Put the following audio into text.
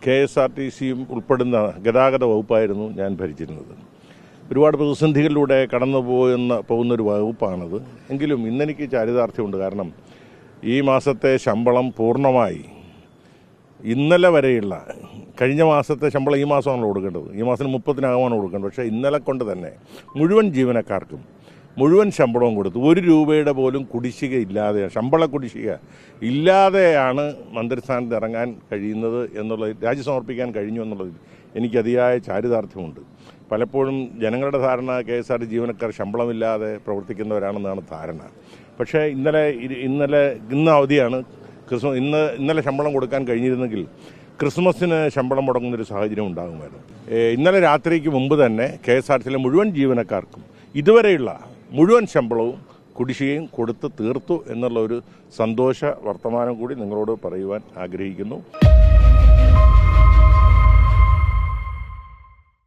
KSRTCയും ഉൾപ്പെടുന്ന ഗതാഗത വകുപ്പായിരുന്നു ഞാൻ ഭരിച്ചിരുന്നത്. ഒരുപാട് പ്രതിസന്ധികളിലൂടെ കടന്നു പോകുന്നൊരു വകുപ്പാണത്. എങ്കിലും ഇന്നെനിക്ക് ചാരിതാർത്ഥ്യമുണ്ട്. കാരണം ഈ മാസത്തെ ശമ്പളം പൂർണ്ണമായി ഇന്നലെ വരെയുള്ള കഴിഞ്ഞ മാസത്തെ ശമ്പളം ഈ മാസമാണ് കൊടുക്കേണ്ടത്. ഈ മാസം 30-നാകമാണ് കൊടുക്കേണ്ടത്. പക്ഷേ ഇന്നലെ കൊണ്ട് തന്നെ മുഴുവൻ ജീവനക്കാർക്കും മുഴുവൻ ശമ്പളവും കൊടുത്തു. 1 രൂപയുടെ പോലും കുടിശ്ശിക ഇല്ലാതെ, ശമ്പള കുടിശ്ശിക ഇല്ലാതെയാണ് മന്ത്രിസ്ഥാനത്ത് ഇറങ്ങാൻ കഴിയുന്നത് എന്നുള്ളത്, രാജി സമർപ്പിക്കാൻ കഴിഞ്ഞു എന്നുള്ളതിൽ എനിക്ക് അതിയായ ചാരിതാർത്ഥ്യമുണ്ട്. പലപ്പോഴും ജനങ്ങളുടെ ധാരണ KSRTC ജീവനക്കാർ ശമ്പളമില്ലാതെ പ്രവർത്തിക്കുന്നവരാണെന്നാണ് ധാരണ. പക്ഷേ ഇന്ന് അവധിയാണ്. ഇന്നലെ ശമ്പളം കൊടുക്കാൻ കഴിഞ്ഞിരുന്നെങ്കിൽ ക്രിസ്മസിന് ശമ്പളം മുടങ്ങുന്നൊരു സാഹചര്യം ഉണ്ടാകുമായിരുന്നു. ഇന്നലെ രാത്രിക്ക് മുമ്പ് തന്നെ KSRTCയിലെ മുഴുവൻ ജീവനക്കാർക്കും ഇതുവരെയുള്ള മുഴുവൻ ശമ്പളവും കുടിശ്ശികയും കൊടുത്ത് തീർത്തു എന്നുള്ള ഒരു സന്തോഷ വർത്തമാനം കൂടി നിങ്ങളോട് പറയുവാൻ ആഗ്രഹിക്കുന്നു.